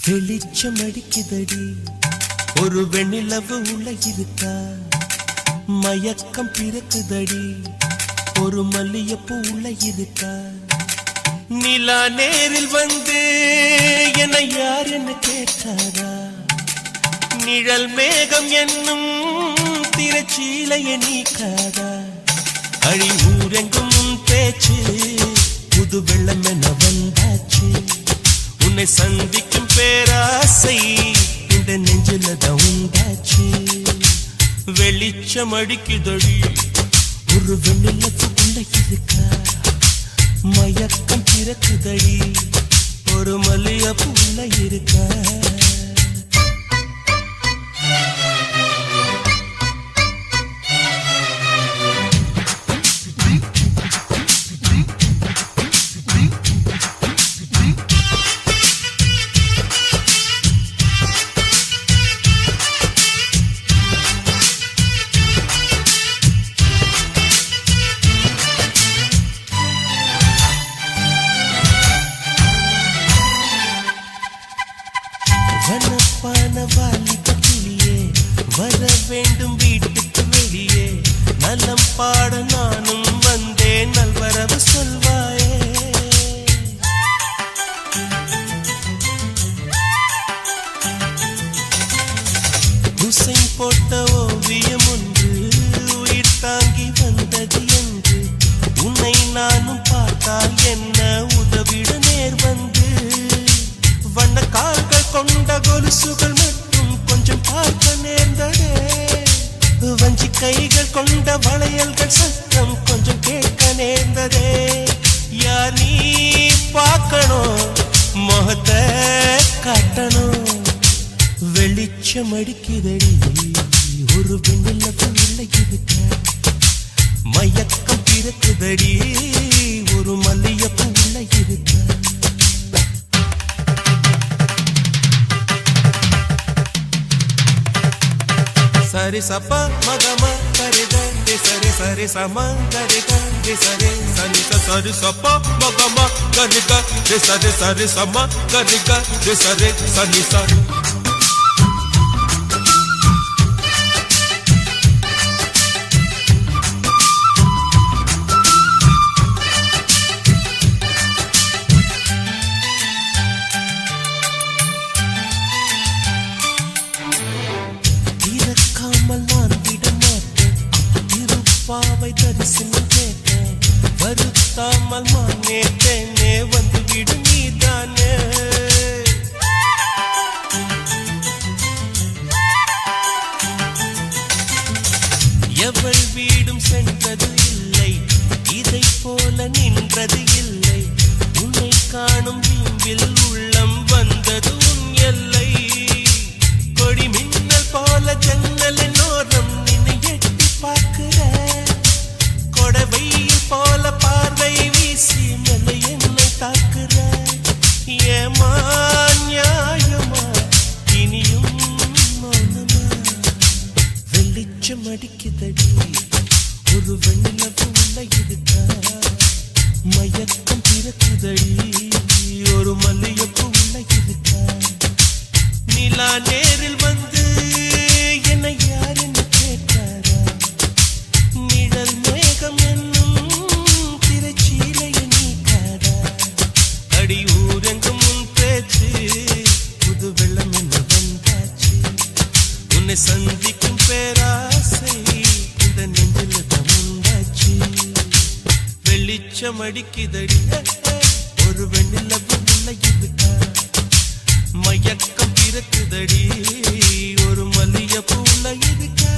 வெளிச்சம் அடிக்குதடி ஒரு வெண்ணிலவு உள்ள இருக்கா மயக்கம் பிறக்குதடி ஒரு மல்லியப்பூ உள்ள இருக்கா நிலா நேரில் வந்து என்னை யார் என்ன கேட்டாரா நிழல் மேகம் என்னும் திரைச்சீலையை நீக்காதா அழி ஊரெங்கும் பேச்சு புது வெள்ளம் என வந்தாச்சு உன்னை சந்திக்கும் பேராசை இந்த நெஞ்சில தான் உண்டாச்சு வெளிச்சம் அடிக்குதடி ஒரு வெண்ணிலத்துக்குள்ள இருக்கா மயக்கம் பிறக்குதடி ஒரு மல்லியப்பூ உள்ள இருக்கா வேண்டும் வீட்டுக்கு வெளியே நலம் பாட நானும் வந்தேன் நல்வரவு சொல்வாயே ஹுசைன் போட்ட ஓவியம் ஒன்று உயிர் தாங்கி வந்தது என்று உன்னை நானும் பார்த்தால் என்ன உதவிட நேர் வந்து வண்ண கால்கள் கொண்ட கொலுசுகள் மட்டும் கொஞ்சம் பார்க்க நேர்ந்ததே வஞ்சி கைகள் கொண்ட வளையல்கள் சத்தம் கொஞ்சம் கேட்க நேர்ந்ததே யார் நீ பார்க்கணும் முகத்தை காட்டணும் வெளிச்சம் அடிக்குதடி ஒரு வெண்ணிலவு உள்ள இருக்க மயக்கம் பிறக்குதடி ஒரு மல்லியப்பு உள்ள இருக்க சரி சப்பா மகம கரித சரி சரி சம கரித சரி சனி சரி சப்பா மகம கரித சரி சரி சம கரித சரி சனி சரி பாவை தரிசனம் கேட்டேன் வருத்தாமல் மானேட்டேனே வந்து விடு நீதானே எவள் வீடும் சென்றது இல்லை இதை போல நின்றது இல்லை உன்னை காணும் வீம்பில் உள்ளம் வந்தது உன் எல்லை கொடி மின்னல் போல ஜன்னலின் ஓரம் நின்று எட்டி பார்க்கிற கொடவையில் போல பார்வை வீசி மெல்ல என்னை தாக்குற ஏமா நியாயமா இனியும் மௌனமா வெளிச்சம் அடிக்குதடி ஒரு வெண்ணிலவு உள்ள இருக்கா மயக்கம் பிறக்குதடி ஒரு மல்லியப்பு உள்ள இருக்கா நிலா நேரில் வந்து என்னை யார் என்று கேட்டாரா நிழல் மேகம் என்னும் திரைச்சீலையை நீக்காதா அடி ஊரெங்கும் உன் பேச்சு புது வெள்ளம் என்ன வந்தாச்சு உன்னை சந்திக்கும் பேராசை இந்த நெஞ்சில் தமுண்டாச்சு வெளிச்சம் அடிக்குதடி ஒரு வெண்ணிலவு உள்ள இருக்கா மயக்கம் பிறக்குதடி ஒரு மல்லியப்பு உள்ள இருக்கா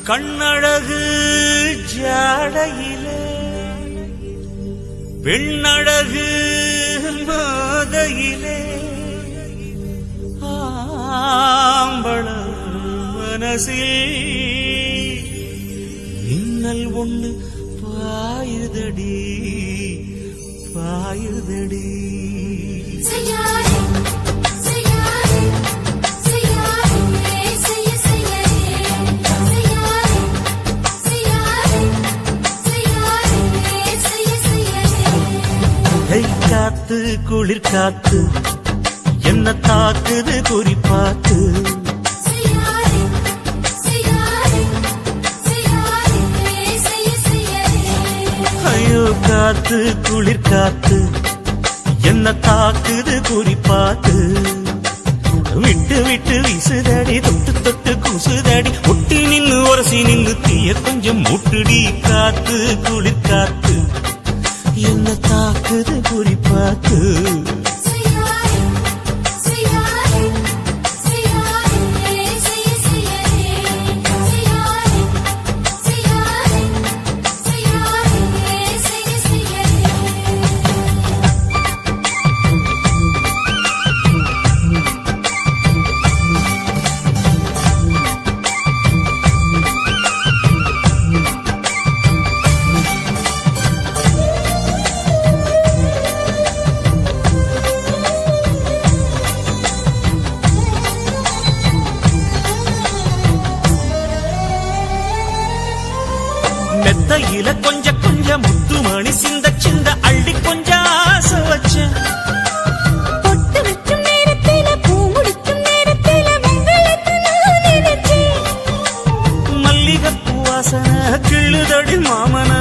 கண்ணழகு ஜாடையிலே பெண்ணழகு மாதையிலே ஆம்பள மனசில் மின்னல் ஒண்ணு பாயுதடி பாயுதடி. காத்து குளிர் காத்து என்ன தாக்குது குறிப்பாத்து. ஐயோ காத்து குளிர் காத்து என்ன தாக்குது குறிப்பாத்து. விட்டு விட்டு வீசுதடி தொட்டு தொட்டு கூசுதடி ஒட்டி நின்னு உரசி நின்னு தீய கொஞ்சம் மூட்டுடி. காத்து குளிர் காத்து என்ன தாக்குது குறிப்பாத்து. மெத்தையில கொஞ்ச கொஞ்ச முத்துமணி சிந்த சிந்த அள்ளி கொஞ்ச ஆசை வச்ச. பொட்டு வைக்கும் நேரத்தில பூ முடிக்கும் நேரத்தில மங்களத்தை நான் நினைச்சேன். மல்லிகைப்பூ வாசனை கிள்ளுதடி மாமன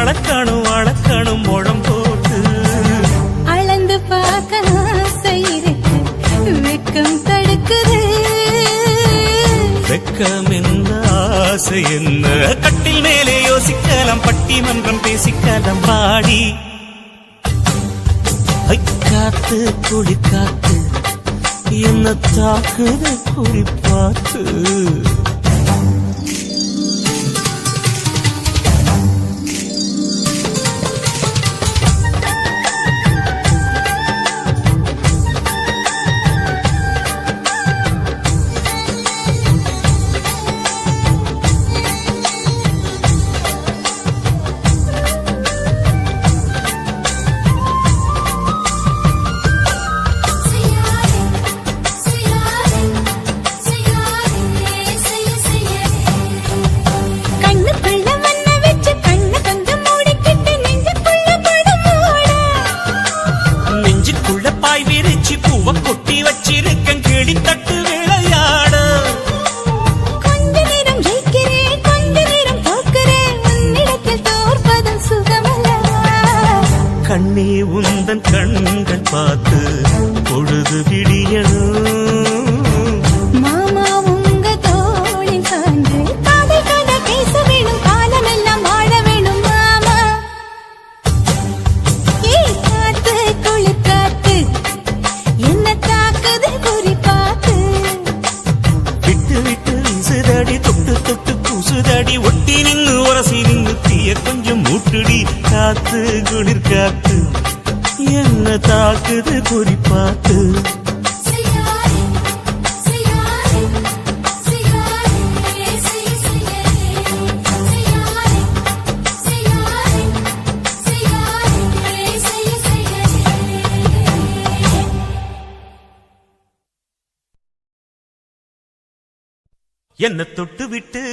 அளக்கணும் அளக்கணும் முழம் போட்டு. அளந்து பார்க்க ஆசை இருக்கு வெக்கம் தடுக்குது. வெக்கம் என்ன ஆசை என்ன கட்டில் மேலே யோசிக்கலாம் பட்டிமன்றம் பேசிக்கலாம் பாடி. காத்து குளிர் காத்து என்ன தாக்குது குறிப்பாத்து. கொட்டி வச்சிருக்கேன் கிளி தட்டு விளையாட. கொஞ்ச நேரம் ஜெயிக்கிறேன் கொஞ்ச நேரம் தோற்கிறேன் உன்னிடத்தில் தோற்பதும் சுகமல்லவா. கண்ணே உந்தன் கண்கள் பார்த்து பொழுது விடியணும். மாமா உங்க தோளின் சார்ந்து காதல் கதை பேச வேணும் காலமெல்லாம் வாழ வேணும் மாமா. காத்து குளிர் காத்து என்ன தாக்குது குறிப்பாத்து. விட்டு விட்டு வீசுதடி தொட்டு தொட்டு கூசுதடி ஒட்டி நின்னு உரசி நின்னு தீய கொஞ்சம் மூட்டுடி. காத்து குளிர் காத்து என்ன தாக்குது குறிப்பாத்து. என்ன தொட்டு விட்டு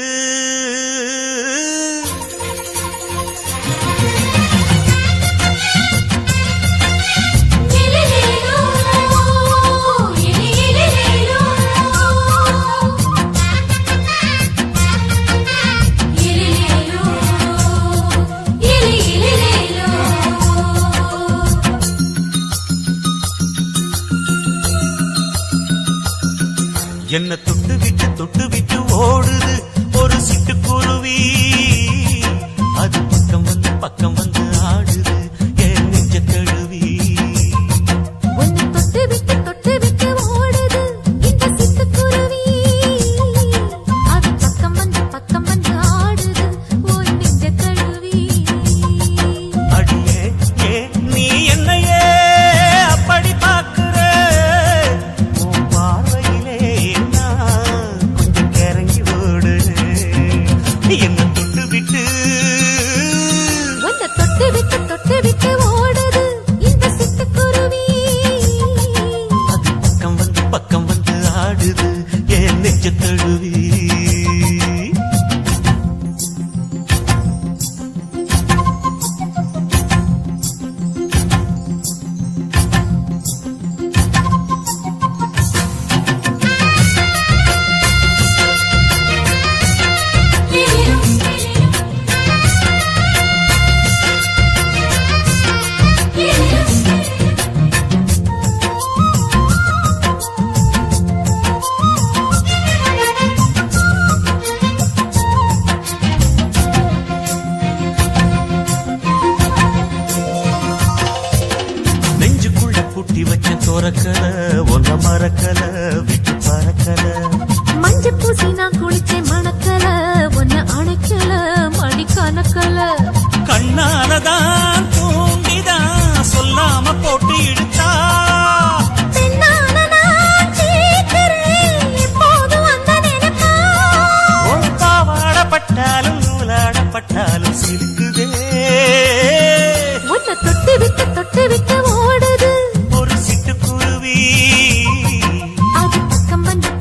என்ன தொட்டு விட்டு ஓடுது ஒரு சிட்டுக்குருவி. அது பக்கம் வந்து ஆடுது என் நெஞ்ச தழுவி. தொட்டு விட்டு ஓடுது இந்த சிட்டுக்குருவி. அது பக்கம் வந்து ஆடுது என் நெஞ்ச தழுவி. கூட்டி வச்ச தோரக்கல ஒன்ன மறக்கல விட்டு பறக்கல. மஞ்ச பூசி நான் குளிச்சேன் மணக்கல ஒன்ன அணைக்கல மடி கணக்கல. கண்ணாலதான் தூண்டிதான் சொல்லாம போட்டு இழுத்தா பாவாடப்பட்டாலும் நூலாடப்பட்டாலும் சிலுக்குதே. உன்னை தொட்டு விட்டு ஓடுது ஒரு சிட்டுக்குருவி. அது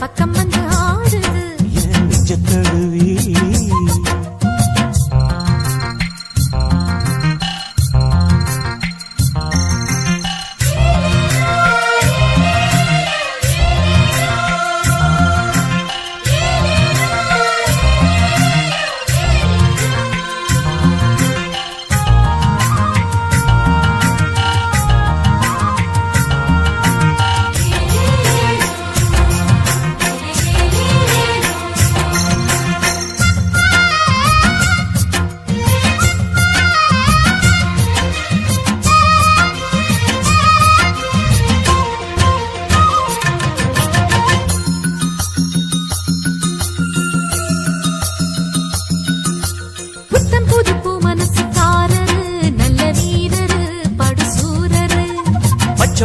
பக்கம் வந்து ஆடுது என் நெஞ்ச தழுவி.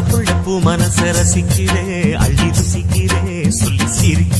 புள்ள பூ மனச ரசிக்கிறே அள்ளி ருசிக்கிறே சொல்லி சிரிக்க